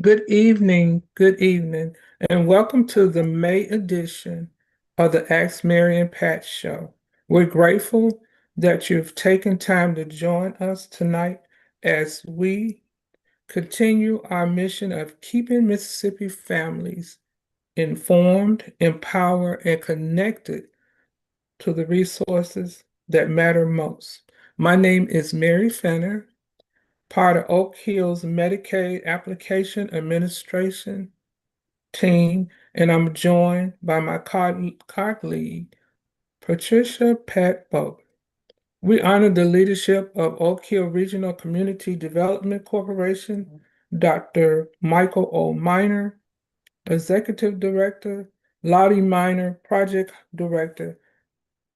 good evening, and welcome to the May edition of the Ask Mary and Pat Show. We're grateful that you've taken time to join us tonight as we continue our mission of keeping Mississippi families informed, empowered, and connected to the resources that matter most. My name is Mary Fenner, part of Oak Hill's Medicaid Application Administration team, and I'm joined by my colleague, Patricia Pat Boat. We honor the leadership of Oak Hill Regional Community Development Corporation, Dr. Michael O. Minor, Executive Director, Lottie Minor, Project Director,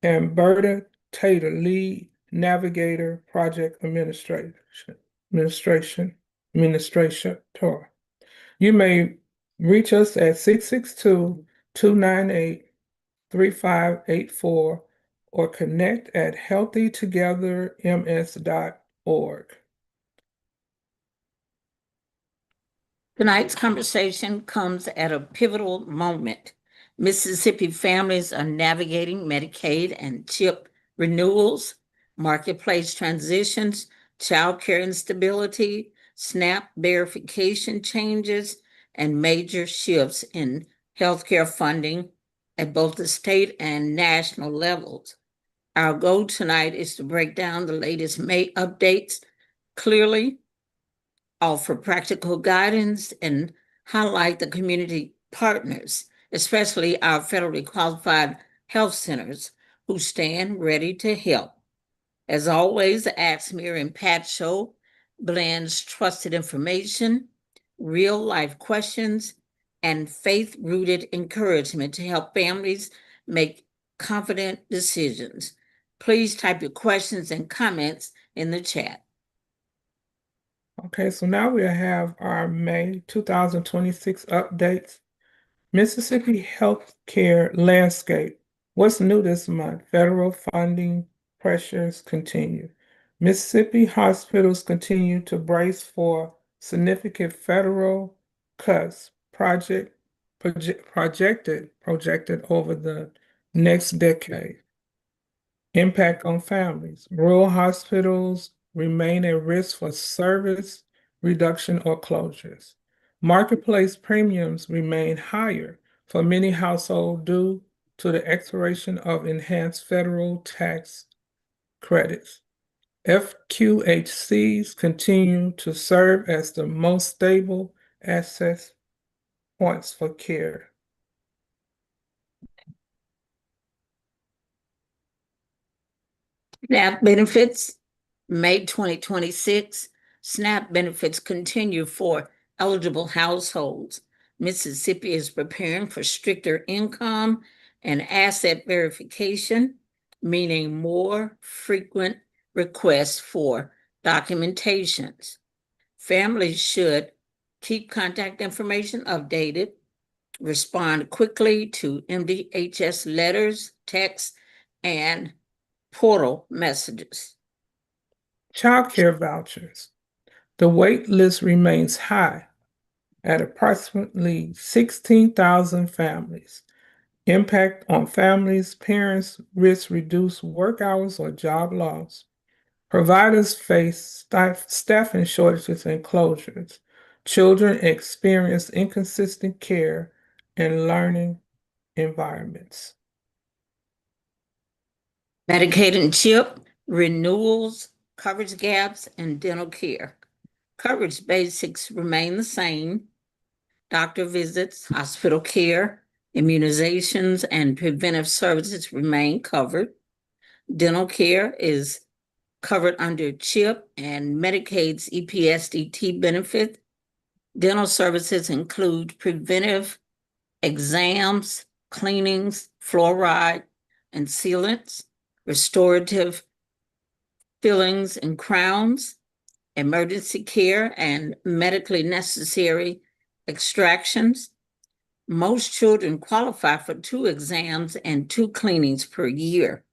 and Berta Taylor, Lead Navigator, Project Administrator. You may reach us at 662-298-3584 or connect at healthytogetherms.org. Tonight's conversation comes at a pivotal moment. Mississippi families are navigating Medicaid and CHIP renewals, marketplace transitions, child care instability, SNAP verification changes, and major shifts in healthcare funding at both the state and national levels. Our goal tonight is to break down the latest May updates clearly, offer practical guidance, and highlight the community partners, especially our federally qualified health centers who stand ready to help. As always, the Ask Mary and Pat Show blends trusted information, real life questions, and faith-rooted encouragement to help families make confident decisions. Please type your questions and comments in the chat. Okay, so now we have our May 2026 updates. Mississippi healthcare landscape. What's new this month? Federal funding pressures continue. Mississippi hospitals continue to brace for significant federal cuts projected over the next decade. Impact on families. Rural hospitals remain at risk for service reduction or closures. Marketplace premiums remain higher for many households due to the expiration of enhanced federal tax credits. FQHCs continue to serve as the most stable access points for care. SNAP benefits, May 2026. SNAP benefits continue for eligible households. Mississippi is preparing for stricter income and asset verification, meaning more frequent requests for documentations. Families should keep contact information updated, respond quickly to MDHS letters, texts, and portal messages. Child care vouchers. The wait list remains high at approximately 16,000 families. Impact on families, parents risk reduced work hours or job loss. Providers face staffing shortages and closures. Children experience inconsistent care and learning environments. Medicaid and CHIP, renewals, coverage gaps, and dental care. Coverage basics remain the same. Doctor visits, hospital care, immunizations, and preventive services remain covered. Dental care is covered under CHIP and Medicaid's EPSDT benefit. Dental services include preventive exams, cleanings, fluoride and sealants, restorative fillings and crowns, emergency care, and medically necessary extractions. Most children qualify for 2 exams and 2 cleanings per year.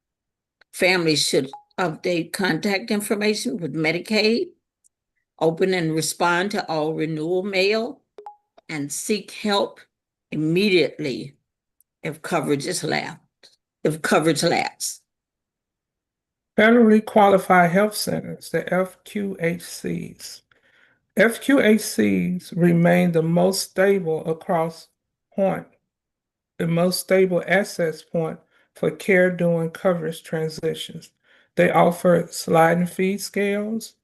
Families should update contact information with Medicaid, open and respond to all renewal mail, and seek help immediately if coverage lapses. Federally Qualified Health Centers, the FQHCs. FQHCs remain the most stable the most stable access point for care during coverage transitions. They offer sliding fee scales,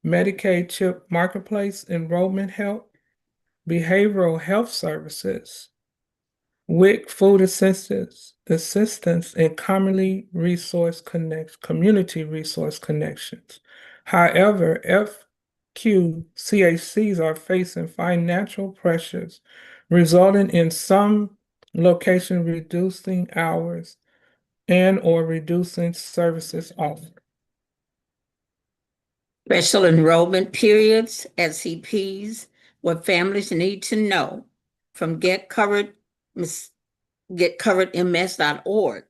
Medicaid CHIP marketplace enrollment help, behavioral health services, WIC food assistance and community resource connections. However, FQCHCs are facing financial pressures, resulting in some locations reducing hours and or reducing services offered. Special enrollment periods, SEPs, what families need to know from getcoveredms.org.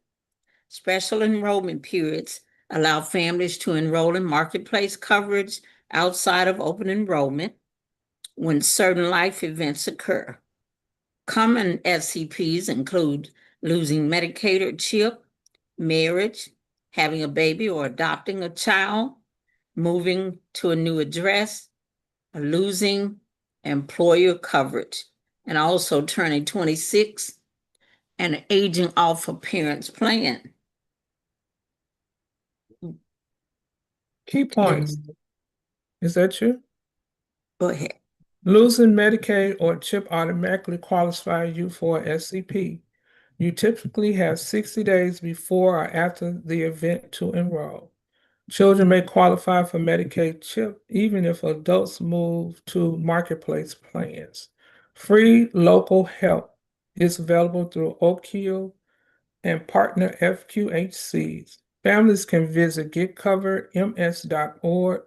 Special enrollment periods allow families to enroll in marketplace coverage outside of open enrollment when certain life events occur. Common SEPs include losing Medicaid or CHIP, marriage, having a baby or adopting a child, moving to a new address, losing employer coverage, and also turning 26 and aging off a parent's plan. Key points. Is that you? Go ahead. Losing Medicaid or CHIP automatically qualifies you for a SEP. You typically have 60 days before or after the event to enroll. Children may qualify for Medicaid CHIP even if adults move to marketplace plans. Free local help is available through Oak Hill and partner FQHCs. Families can visit getcoveredms.org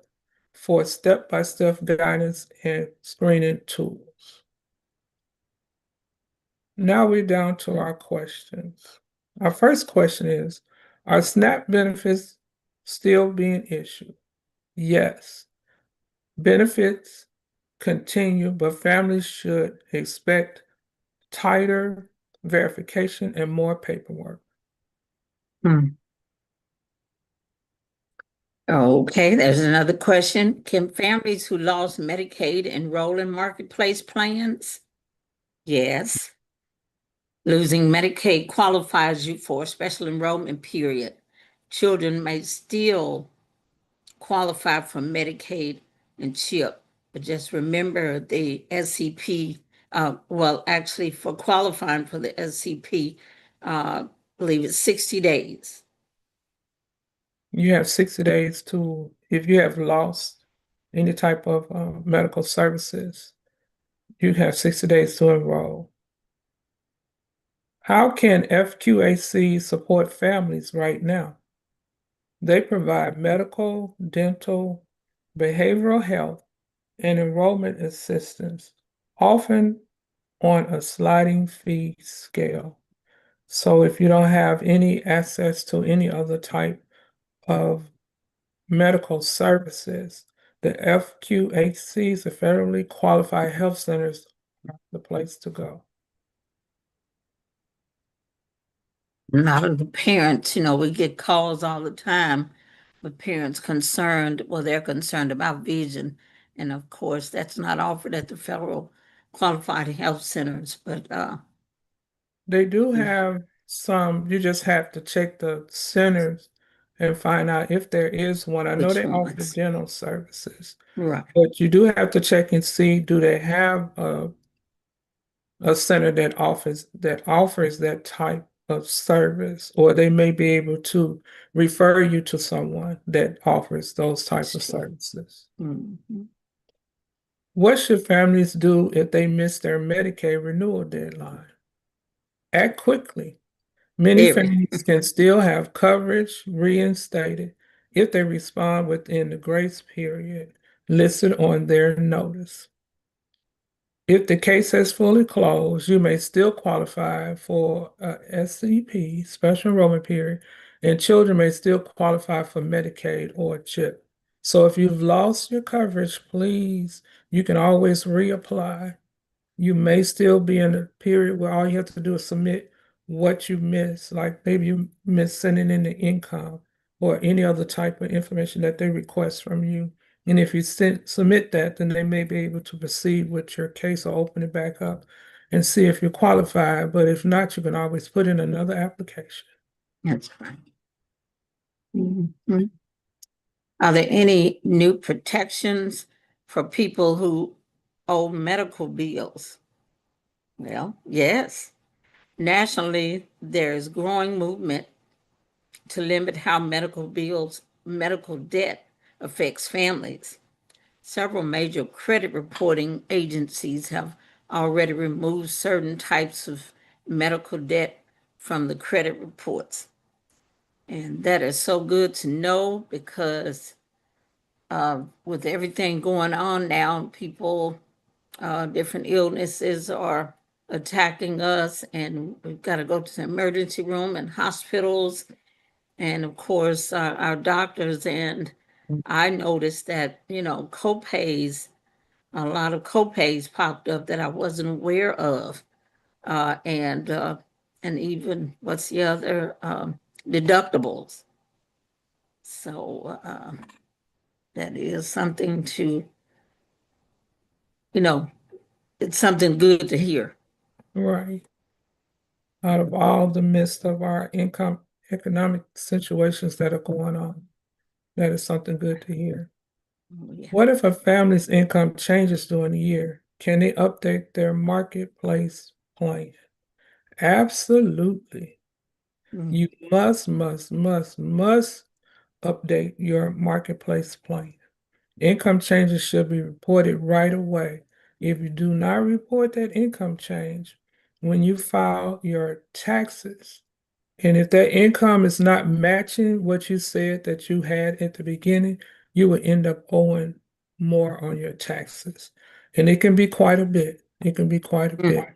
for step-by-step guidance and screening tools. Now we're down to our questions. Our first question is, are SNAP benefits still being issued? Yes. Benefits continue, but families should expect tighter verification and more paperwork. Okay, there's another question. Can families who lost Medicaid enroll in marketplace plans? Yes. Losing Medicaid qualifies you for a special enrollment period. Children may still qualify for Medicaid and CHIP, but just remember the SEP, actually for qualifying for the SEP, I believe it's 60 days. You have 60 days to, if you have lost any type of medical services, you have 60 days to enroll. How can FQHC support families right now? They provide medical, dental, behavioral health, and enrollment assistance, often on a sliding fee scale. So if you don't have any access to any other type of medical services, the FQHCs, the federally qualified health centers, are the place to go. A lot of the parents, we get calls all the time with parents concerned, they're concerned about vision. And of course, that's not offered at the federal qualified health centers, but They do have some, you just have to check the centers and find out if there is one. I know which they offer ones? dental services, Right. but you do have to check and see, do they have a center that offers that type of service, or they may be able to refer you to someone that offers those types of services. Mhm. What should families do if they miss their Medicaid renewal deadline? Act quickly. Many Very. families can still have coverage reinstated if they respond within the grace period listed on their notice. If the case has fully closed, you may still qualify for a SEP, special enrollment period, and children may still qualify for Medicaid or CHIP. So if you've lost your coverage, please, you can always reapply. You may still be in a period where all you have to do is submit what you missed, like maybe you missed sending in the income or any other type of information that they request from you. And if you submit that, then they may be able to proceed with your case or open it back up and see if you're qualified. But if not, you can always put in another application. That's right. Mhm. Are there any new protections for people who owe medical bills? Well, yes. Nationally, there is growing movement to limit how medical debt affects families. Several major credit reporting agencies have already removed certain types of medical debt from the credit reports. And that is so good to know because with everything going on now, people, different illnesses are attacking us, and we've got to go to the emergency room and hospitals, and of course, our doctors. And I noticed that, copays, a lot of copays popped up that I wasn't aware of. And even what's the other, deductibles. So that is something to, you know, it's something good to hear. Right. Out of all the midst of our income economic situations that are going on, that is something good to hear. Oh, yeah. What if a family's income changes during the year? Can they update their marketplace plan? Absolutely. Mm. You must update your marketplace plan. Income changes should be reported right away. If you do not report that income change when you file your taxes, and if that income is not matching what you said that you had at the beginning, you will end up owing more on your taxes. And it can be quite a bit. It can be quite a bit.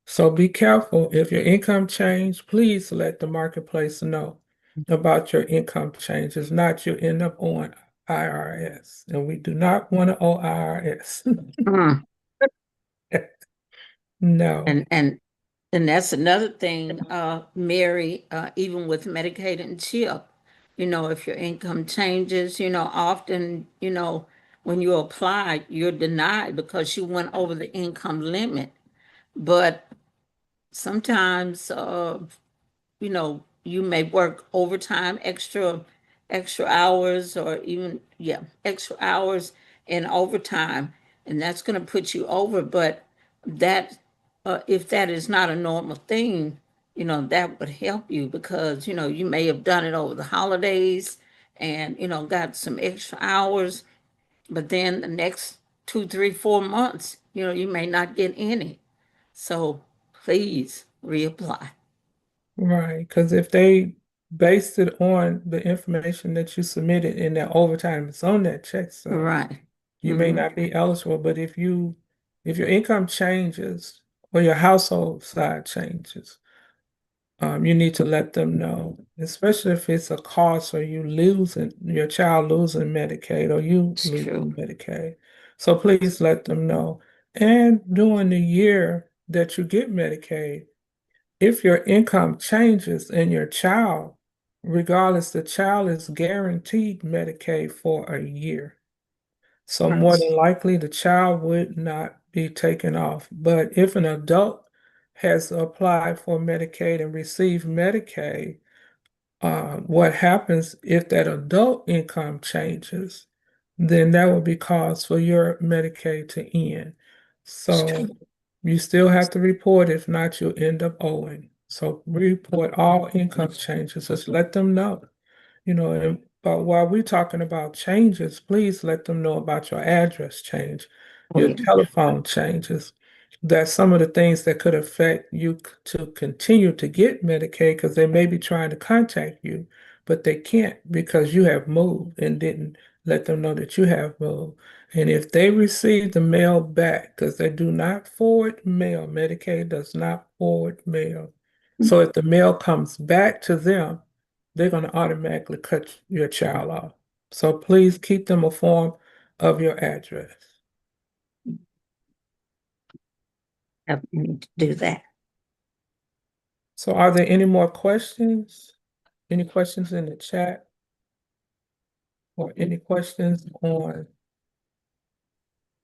So be careful. If your income change, please let the marketplace know about your income changes, not you end up owing IRS. And we do not want to owe IRS. Mm. No. And that's another thing, Mary, even with Medicaid and CHIP, if your income changes, often, when you apply, you're denied because you went over the income limit. But sometimes, you may work overtime, extra hours, or even, yeah, extra hours and overtime, and that's going to put you over. But that, if that is not a normal thing, that would help you because, you may have done it over the holidays and, got some extra hours, but then the next 2, 3, 4 months, you may not get any. So please reapply. Right, because if they based it on the information that you submitted in that overtime, it's on that check stub, Right. you may Mhm. not be eligible. But if your income changes or your household side changes, you need to let them know, especially if it's a cost or you losing your child losing Medicaid or you It's losing true. Medicaid. So please let them know. And during the year that you get Medicaid, if your income changes and your child, regardless, the child is guaranteed Medicaid for a year. So more Right. than likely, the child would not be taken off. But if an adult has applied for Medicaid and received Medicaid, what happens if that adult income changes, then that will be cause for your Medicaid to end. It's So true. you still have to report, if not, you'll end up owing. So report all income changes, just let them know. But while we're talking about changes, please let them know about your address change, Oh, your yeah. telephone changes. That's some of the things that could affect you to continue to get Medicaid because they may be trying to contact you, but they can't because you have moved and didn't let them know that you have moved. And if they receive the mail back, because they do not forward mail, Medicaid does not forward mail. So if the mail comes back to them, they're going to automatically cut your child off. So please keep them informed of your address. Have need to do that. So are there any more questions? Any questions in the chat? Or any questions on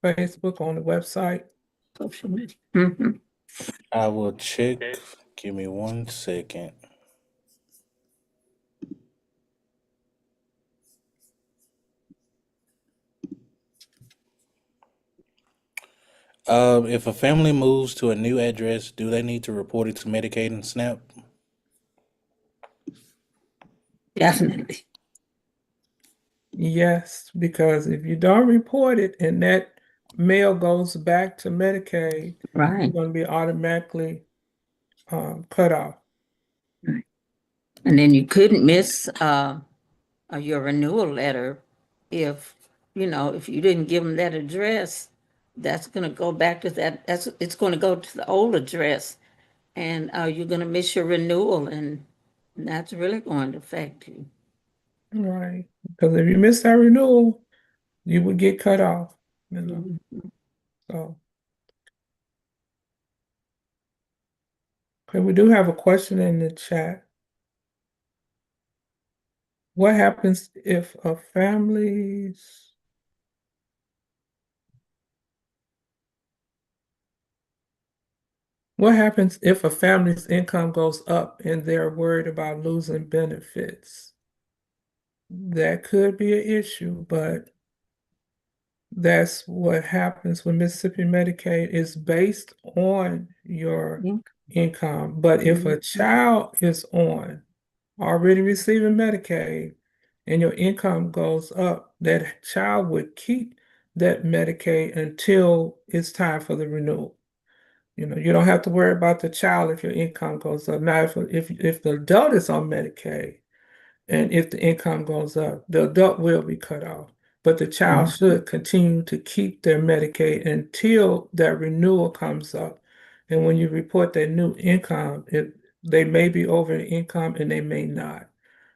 Facebook, on the website? Social media. Mhm. I will check. Give me 1 second. If a family moves to a new address, do they need to report it to Medicaid and SNAP? Definitely. Yes, because if you don't report it and that mail goes back to Medicaid, you're Right. going to be automatically cut off. Right. And then you couldn't miss your renewal letter if, if you didn't give them that address, that's going to go back to that. It's going to go to the old address, and you're going to miss your renewal, and that's really going to affect you. Right. Because if you miss that renewal, you would get cut off, Mhm. So, okay, we do have a question in the chat. What happens if a family's What happens if a family's income goes up and they're worried about losing benefits? That could be an issue, but that's what happens when Mississippi Medicaid is based on your Yeah. income. But if a Mhm. child is already receiving Medicaid and your income goes up, that child would keep that Medicaid until it's time for the renewal. You don't have to worry about the child if your income goes up. Now, if the adult is on Medicaid and if the income goes up, the adult will be cut off. But the child Mhm. should continue to keep their Medicaid until that renewal comes up. And when you report that new income, they may be over the income and they may not.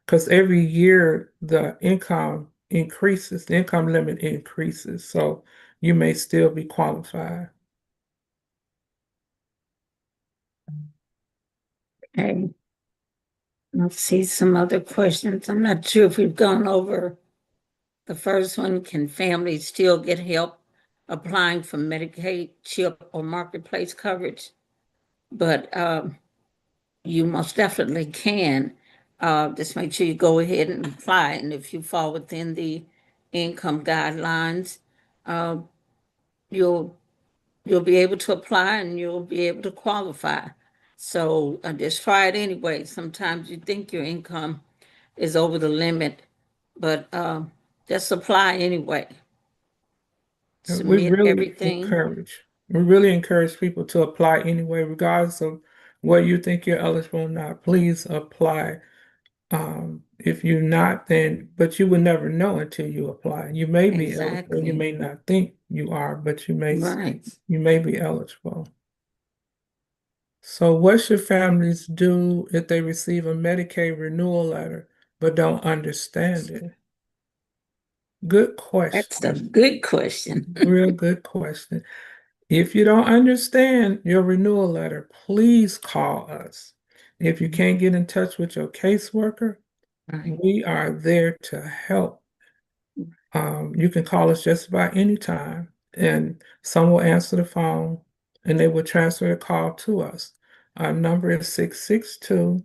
Because every year the income increases, the income limit increases. So you may still be qualified. Okay. Let's see some other questions. I'm not sure if we've gone over the first one. Can families still get help applying for Medicaid, CHIP, or marketplace coverage? But you most definitely can. Just make sure you go ahead and apply. And if you fall within the income guidelines, uh, you'll you'll be able to apply and you'll be able to qualify. So just try it anyway. Sometimes you think your income is over the limit, but just apply anyway. And We Submit really everything. encourage, we really encourage people to apply anyway, regardless of whether you think you're eligible or not. Please apply. If you're not, then, but you will never know until you apply. You may be eligible, you Exactly. may not think you are, but Right. you may be eligible. So what should families do if they receive a Medicaid renewal letter but don't understand it? Good That's a question. good question. Real good question. If you don't understand your renewal letter, please call us. If you can't get in touch with your caseworker, Right. we are there to help. You can call us just about any time, and someone will answer the phone and they will transfer the call to us. Our number is 662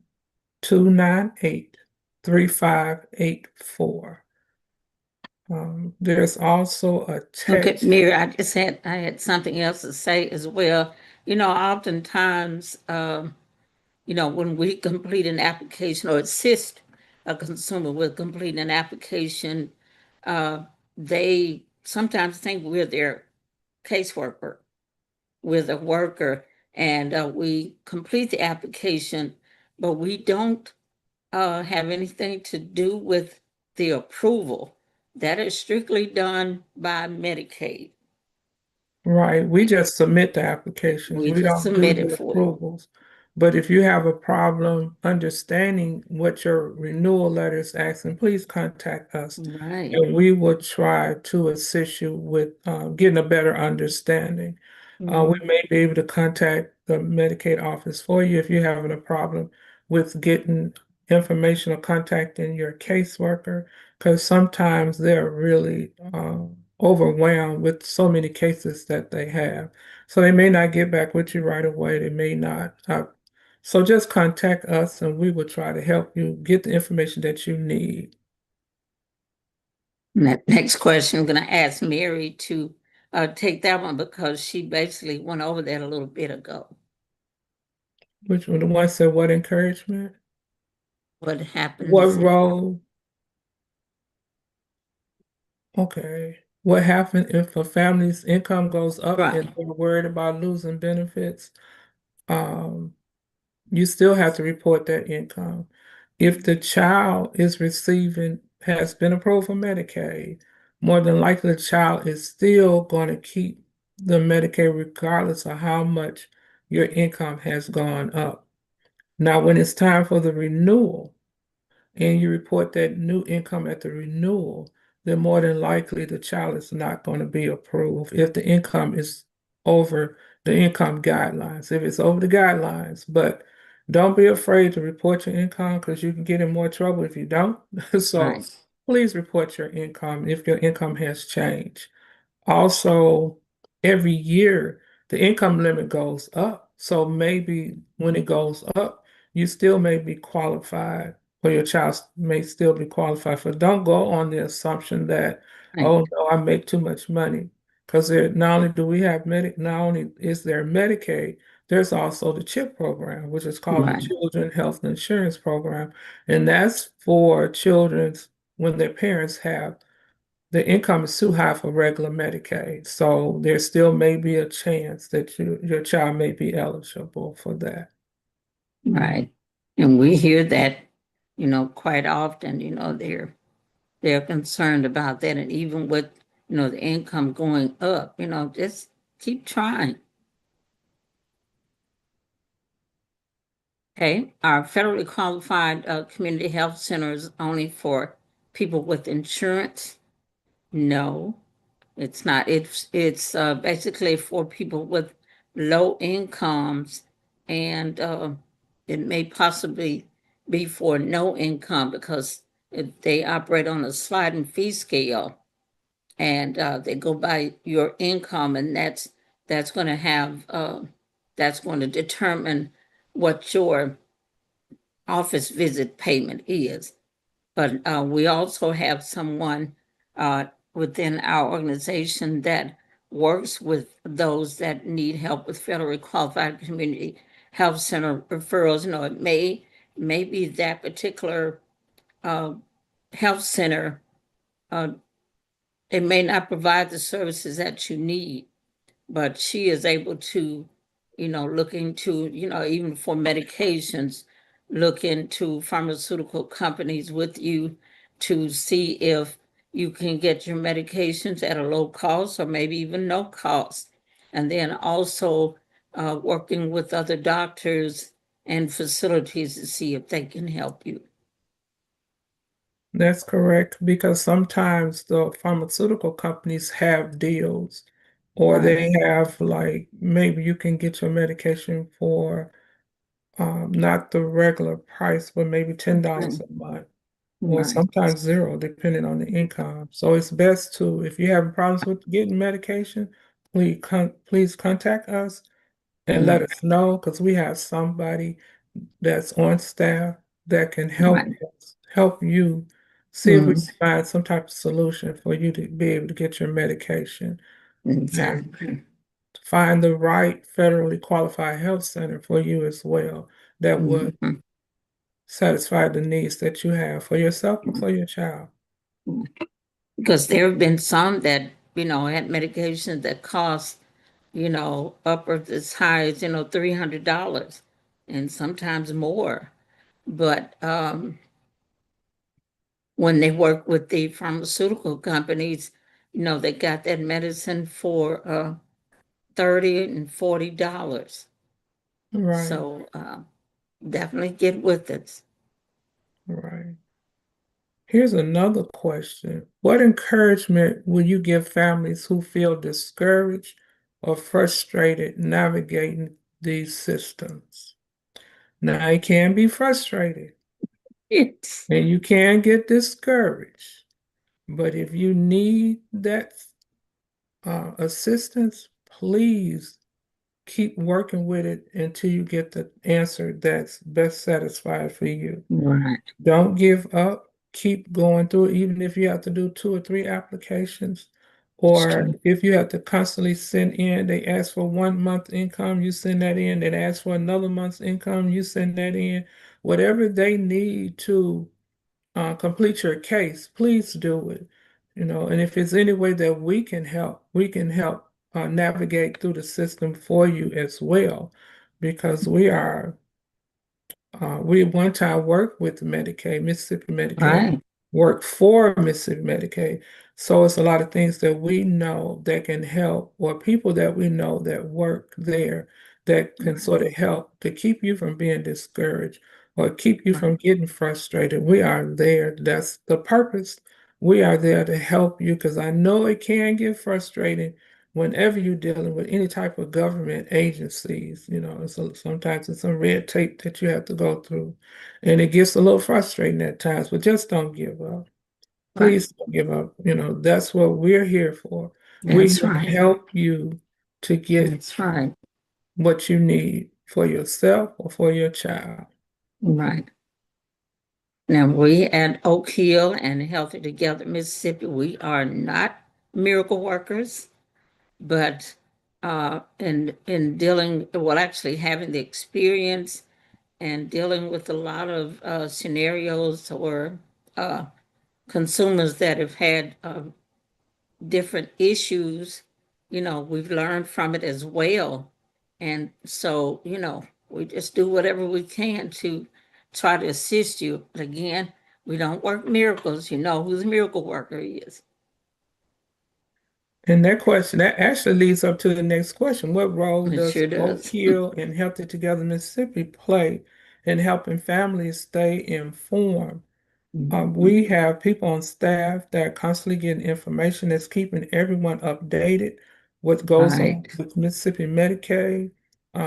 298 3584. There's also a Okay, text. Mary, I had something else to say as well. Oftentimes, when we complete an application or assist a consumer with completing an application, they sometimes think we're their caseworker, we're the worker, and we complete the application, but we don't have anything to do with the approval. That is strictly done by Medicaid. Right, we just submit the applications. We We just don't do submit it the for you. approvals. But if you have a problem understanding what your renewal letter is asking, please contact us Right. and we will try to assist you with getting a better understanding. We Mhm. may be able to contact the Medicaid office for you if you're having a problem with getting information or contacting your caseworker, because sometimes they're really overwhelmed with so many cases that they have. So they may not get back with you right away. They may not. So just contact us and we will try to help you get the information that you need. Next question, I'm gonna ask Mary to take that one because she basically went over that a little bit ago. Which one? The one said what encouragement? What What happens? role? Okay. What happens if a family's income goes up Right, and they're worried about losing benefits? Um, you still have to report that income. If the child is receiving, has been approved for Medicaid, more than likely the child is still going to keep the Medicaid regardless of how much your income has gone up. Now, when it's time for the renewal, and you report that new income at the renewal, then more than likely the child is not going to be approved if the income is over the income guidelines. If it's over the guidelines, but don't be afraid to report your income because you can get in more trouble if you don't. So right, please report your income if your income has changed. Also, every year the income limit goes up. So maybe when it goes up, you still may be qualified, or your child may still be qualified for. Don't go on the assumption that, right, oh no, I make too much money. Because not only do we have not only is there Medicaid, there's also the CHIP program, which is called the right, Children Health Insurance Program. And that's for children's when their parents have the income is too high for regular Medicaid. So there still may be a chance that your child may be eligible for that. right. And we hear that, quite often, they're concerned about that. And even with, the income going up, just keep trying. Okay, our federally qualified community health centers only for people with insurance? No, it's not. It's basically for people with low incomes, and it may possibly be for no income because if they operate on a sliding fee scale, and they go by your income, and that's going to have that's going to determine what your office visit payment is. But we also have someone within our organization that works with those that need help with federally qualified community health center referrals. It may be that particular uh, health center. Uh, it may not provide the services that you need, but she is able to, look into, even for medications, look into pharmaceutical companies with you to see if you can get your medications at a low cost or maybe even no cost. And then also working with other doctors and facilities to see if they can help you. That's correct because sometimes the pharmaceutical companies have deals, or Right, they have like maybe you can get your medication for not the regular price, but maybe $10 a month, or right, sometimes zero, depending on the income. So it's best to, if you're having problems with getting medication, please contact us and let right, us know because we have somebody that's on staff that can right. help you see if we can Mm, find some type of solution for you to be able to get your medication and exactly. find the right federally qualified health center for you as well that would Mhm. satisfy the needs that you have for yourself or for your child. Because there have been some that, had medications that cost, upwards as high as, $300 and sometimes more. But when they work with the pharmaceutical companies, they got that medicine for $30 and $40. Right, So definitely get with it. right. Here's another question. What encouragement will you give families who feel discouraged or frustrated navigating these systems. Now, it can be frustrating Yes. and you can get discouraged, but if you need that assistance, please keep working with it until you get the answer that's best satisfied for you. Right. Don't give up. Keep going through it, even if you have to do 2 or 3 applications, or True. if you have to constantly send in, they ask for 1 month income, you send that in, they ask for another month's income, you send that in. Whatever they need to complete your case, please do it. And if it's any way that we can help navigate through the system for you as well, because we at one time worked with Medicaid, Mississippi Medicaid, Right. worked for Mississippi Medicaid. So it's a lot of things that we know that can help, or people that we know that work there that can sort of help to keep you from being discouraged or keep you from getting frustrated. We are there. That's the purpose. We are there to help you because I know it can get frustrating whenever you're dealing with any type of government agencies. So sometimes it's some red tape that you have to go through, and it gets a little frustrating at times, but just don't give up. Right. Please don't give up. That's what we're here for. We're That's here to right. help you to get That's right. what you need for yourself or for your child. Right. Now, we at Oak Hill and Healthy Together Mississippi, we are not miracle workers, but in dealing, well, actually having the experience and dealing with a lot of scenarios or consumers that have had different issues, we've learned from it as well. And so, we just do whatever we can to try to assist you. But again, we don't work miracles. You know who the miracle worker is. And that actually leads up to the next question. What role It does sure Oak does. Hill and Healthy Together Mississippi play in helping families stay informed? We have people on staff that are constantly getting information that's keeping everyone updated, what goes on Right. with Mississippi Medicaid.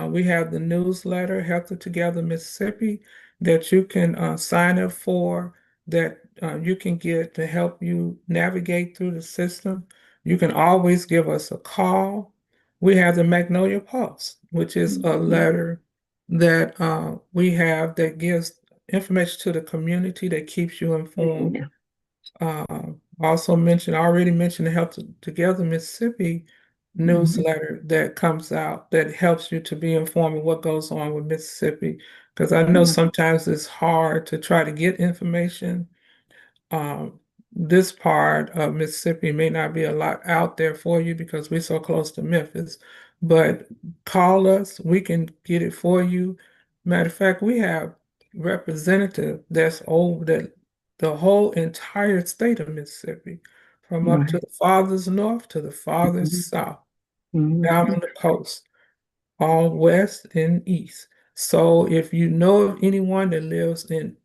We have the newsletter, Healthy Together Mississippi, that you can sign up for, that you can get to help you navigate through the system. You can always give us a call. We have the Magnolia Pulse, which is a letter that we have that gives information to the community that keeps you informed. Yeah. Already mentioned the Health Together Mississippi newsletter that comes out that helps you to be informed of what goes on with Mississippi. Because I know sometimes it's hard to try to get information. um, this part of Mississippi may not be a lot out there for you because we're so close to Memphis, but call us, we can get it for you. Matter of fact, we have representative that's over that the whole entire state of Mississippi, from up to Right. the farthest north to the farthest south, down on the coast, all west and east. So if you know of anyone that lives in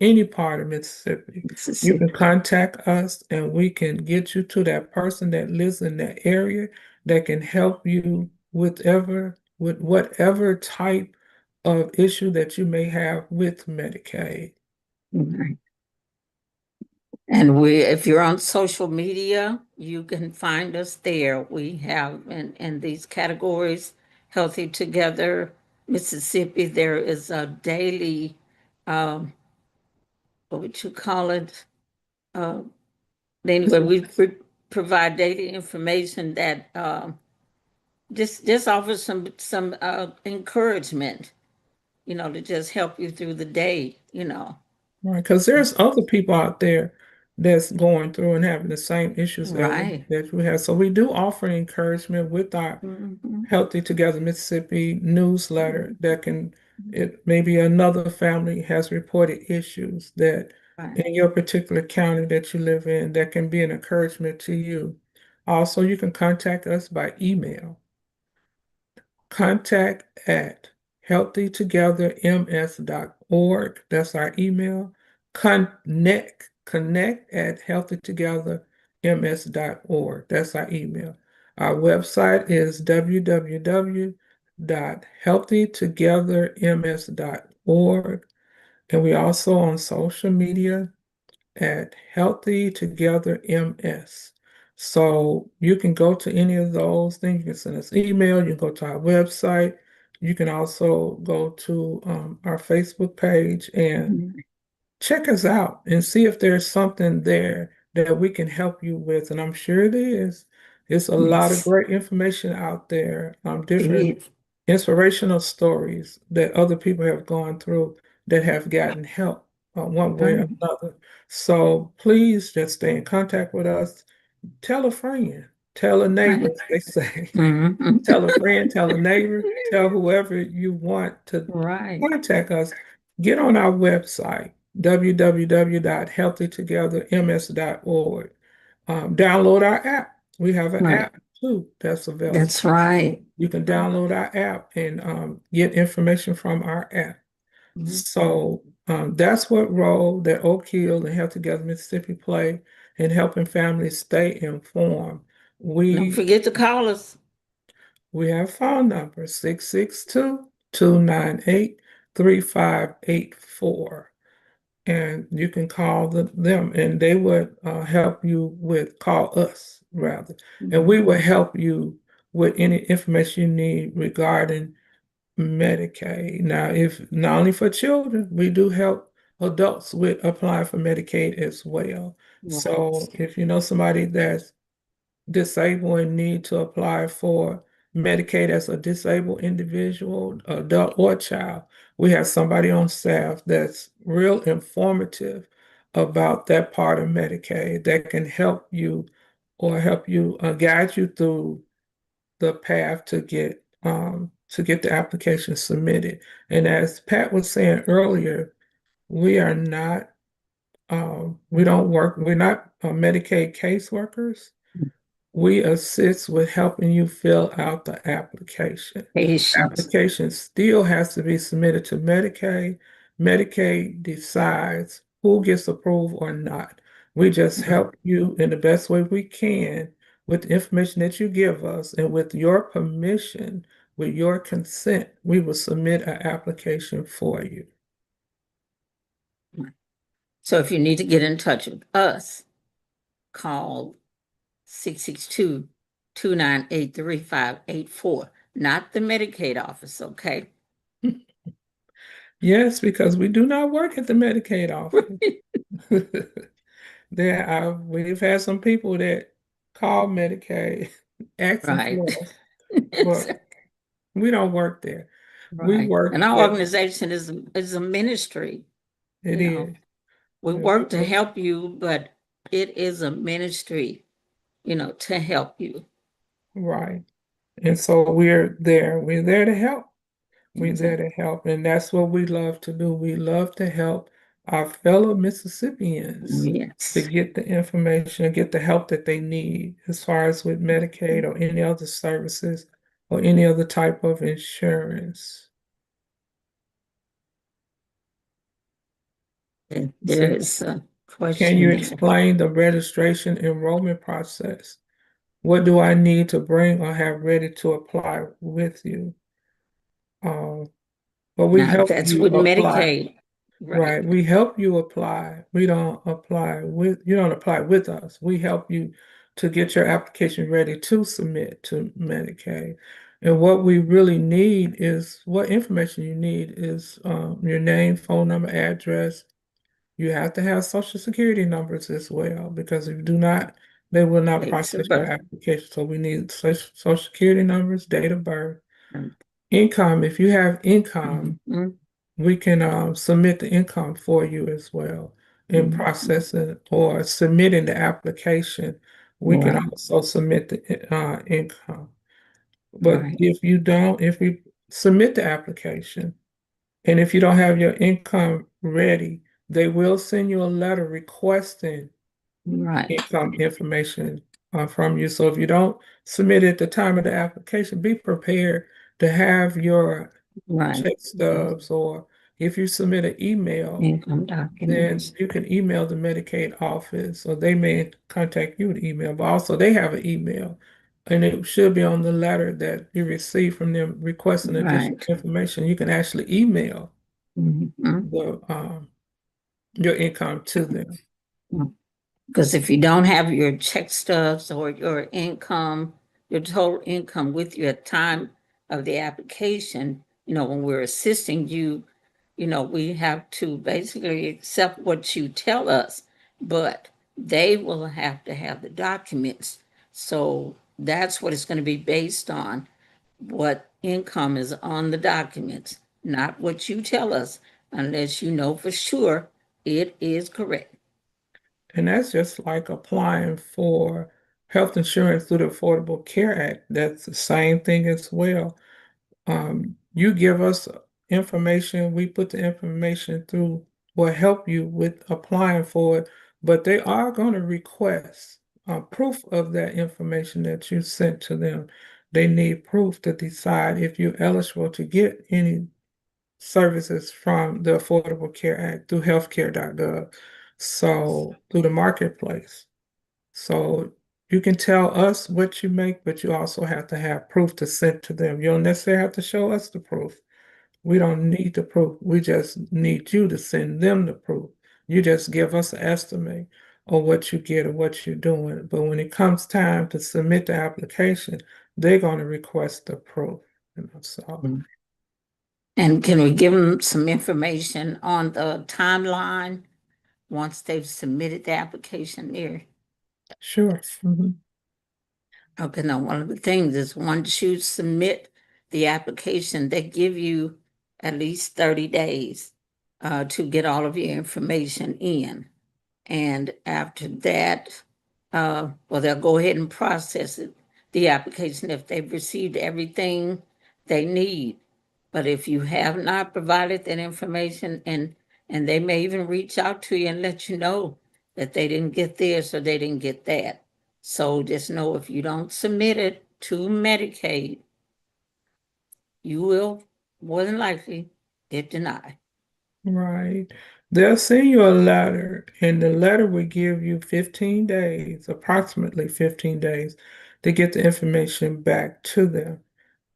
any part of Mississippi, you can Mississippi. contact us and we can get you to that person that lives in that area that can help you with whatever type of issue that you may have with Medicaid. Right. And if you're on social media, you can find us there. We have in these categories, Healthy Together Mississippi, there is a daily, what would you call it? Uh, anyway, we provide daily information that just offers some encouragement, to just help you through the day. Right, because there's other people out there that's going through and having the same issues Right. that we have. So we do offer encouragement with our Mhm. Healthy Together Mississippi newsletter that can, it maybe another family has reported issues that Right. in your particular county that you live in that can be an encouragement to you. Also, you can contact us by email. Contact at healthytogetherms.org. That's our email. Connect at healthytogetherms.org. That's our email. Our website is www.healthytogetherms.org. And we also on social media at Healthy Together MS. So you can go to any of those things. You can send us email, you can go to our website. You can also go to our Facebook page and check us out and see if there's something there that we can help you with. And I'm sure it is. It's a lot of Yes. great information out there, different Yes. inspirational stories that other people have gone through that have gotten help one way or Right. another. So please just stay in contact with us. Tell a friend, tell a neighbor, Right. as they say. Mhm. Tell a friend, tell a neighbor, tell whoever you want to Right. contact us. Get on our website, www.healthytogetherms.org. Download our app. We have an Right. app too that's available. That's right. You can download our app and get information from our app. Mhm. So that's what role that Oak Hill and Health Together Mississippi play in helping families stay informed. Don't We forget to call us. we have phone number 662-298-3584. And you can call them and they would help you with, call us rather, and we will help you with any information you need regarding Medicaid. Now, if not only for children, we do help adults with applying for Medicaid as well. So Right. if you know somebody that's disabled and need to apply for Medicaid as a disabled individual, adult or child, we have somebody on staff that's real informative about that part of Medicaid that can help you or help you guide you through the path to get the application submitted. And as Pat was saying earlier, we are not we don't work, we're not Medicaid caseworkers. We assist with helping you fill out the application. Patience. Application still has to be submitted to Medicaid. Medicaid decides who gets approved or not. We just help you in the best way we can with the information that you give us, and with your permission, with your consent, we will submit an application for you. So if you need to get in touch with us, call 662-298-3584, not the Medicaid office, okay? Yes, because we do not work at the Medicaid office. We've had some people that call Medicaid asking Right. for us, but we don't work there. We Right. work And our at, organization is a ministry. it You know, is. we We work to work- help you, but it is a ministry, to help you. Right. And so we're there. We're there to help. We're there to help. And that's what we love to do. We love to help our fellow Mississippians to Yes. get the information, get the help that they need as far as with Medicaid or any other services or any other type of insurance. And So there is a can you question here. explain the registration enrollment process? What do I need to bring or have ready to apply with you? But we Now, help that's you with apply. Medicaid. Right. Right. We help you apply. We don't apply with, you don't apply with us. We help you to get your application ready to submit to Medicaid. And what we really need is, what information you need is your name, phone number, address. You have to have social security numbers as well, because if you do not, they will not Dates process of your birth. application. So we need social security numbers, date of birth, Mm, income. If you have income, mhm, we can submit the income for you as well in mhm. processing or submitting the application. We can Right. also submit the income. But Right. if you don't, if we submit the application and if you don't have your income ready, they will send you a letter requesting Right. income information from you. So if you don't submit it at the time of the application, be prepared to have your Right. check stubs, or if you submit an email, Income then documents. you can email the Medicaid office, or they may contact you with email, but also they have an email. and it should be on the letter that you receive from them requesting additional Right. information. You can actually email Mhm. your income to them. Because if you don't have your check stubs or your income, your total income with you at time of the application, when we're assisting you, we have to basically accept what you tell us, but they will have to have the documents. So that's what it's going to be based on, what income is on the documents, not what you tell us, unless you know for sure it is correct. And that's just like applying for health insurance through the Affordable Care Act. That's the same thing as well. You give us information, we put the information through, will help you with applying for it, but they are going to request proof of that information that you sent to them. They need proof to decide if you're eligible to get any services from the Affordable Care Act through healthcare.gov. So through the marketplace. So you can tell us what you make, but you also have to have proof to send to them. You don't necessarily have to show us the proof. We don't need the proof. We just need you to send them the proof. You just give us an estimate of what you get or what you're doing. But when it comes time to submit the application, they're going to request the proof. So And can we give them some information on the timeline once they've submitted the application there? sure. Mhm. Okay, now one of the things is once you submit the application, they give you at least 30 days to get all of your information in. And after that, well, they'll go ahead and process it, the application if they've received everything they need. But if you have not provided that information, and they may even reach out to you and let you know that they didn't get this or they didn't get that. So just know if you don't submit it to Medicaid, you will more than likely get denied. Right. They'll send you a letter, and the letter will give you 15 days, approximately 15 days, to get the information back to them.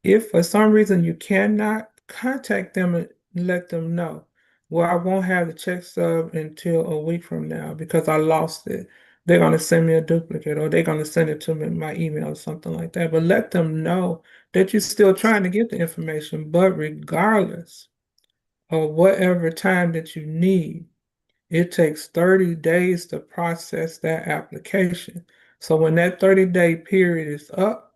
If for some reason you cannot contact them and let them know, well, I won't have the check stub until a week from now because I lost it. They're going to send me a duplicate or they're going to send it to me in my email or something like that. But let them know that you're still trying to get the information. But regardless, or whatever time that you need, it takes 30 days to process that application. So when that 30-day period is up,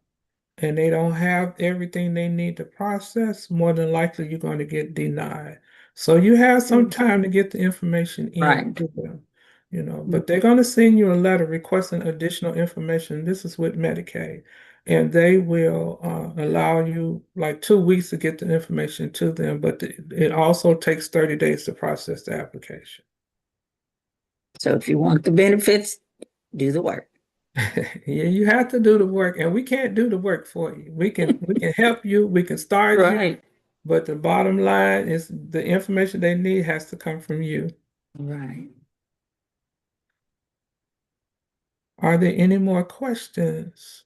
and they don't have everything they need to process, more than likely you're going to get denied. So you have some time to get the information in Right. to them, but they're going to send you a letter requesting additional information. This is with Medicaid, and they will allow you like 2 weeks to get the information to them, but it also takes 30 days to process the application. So if you want the benefits, do the work. Yeah, you have to do the work, and we can't do the work for you. We can help you, we can start you, Right. but the bottom line is the information they need has to come from you. Right. Are there any more questions?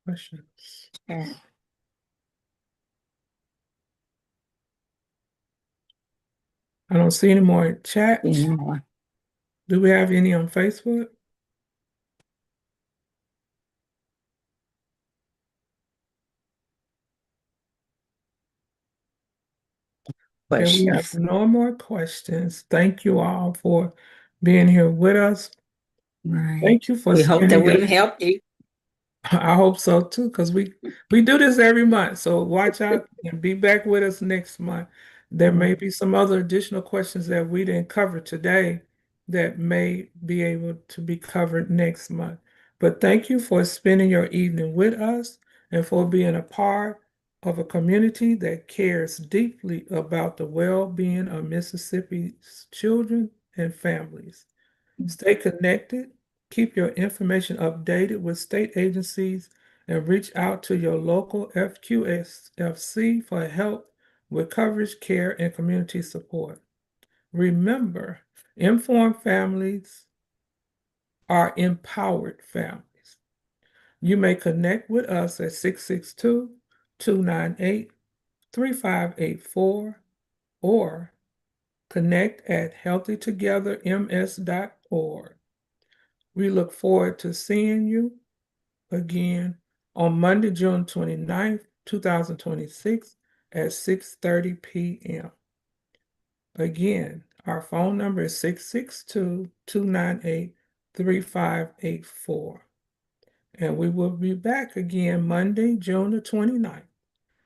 Questions? Yeah. I don't see any more in chat. Anymore. Do we have any on Facebook? Okay, we have Questions. no more questions. Thank you all for being here with us. Right. Thank you for We hope that spending your we've helped you. I hope so too, because we do this every month. So watch out and be back with us next month. There may be some other additional questions that we didn't cover today that may be able to be covered next month. But thank you for spending your evening with us and for being a part of a community that cares deeply about the well-being of Mississippi's children and families. Stay connected, keep your information updated with state agencies, and reach out to your local FQSFC for help with coverage, care, and community support. Remember, informed families are empowered families. You may connect with us at 662-298-3584 or connect at healthytogetherms.org. We look forward to seeing you again on Monday, June 29th, 2026 at 6:30 p.m. Again, our phone number is 662-298-3584. And we will be back again Monday, June the 29th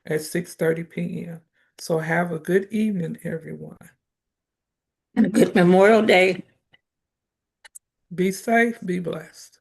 at 6:30 p.m. So have a good evening, everyone. And a good Memorial Day. Be safe, be blessed.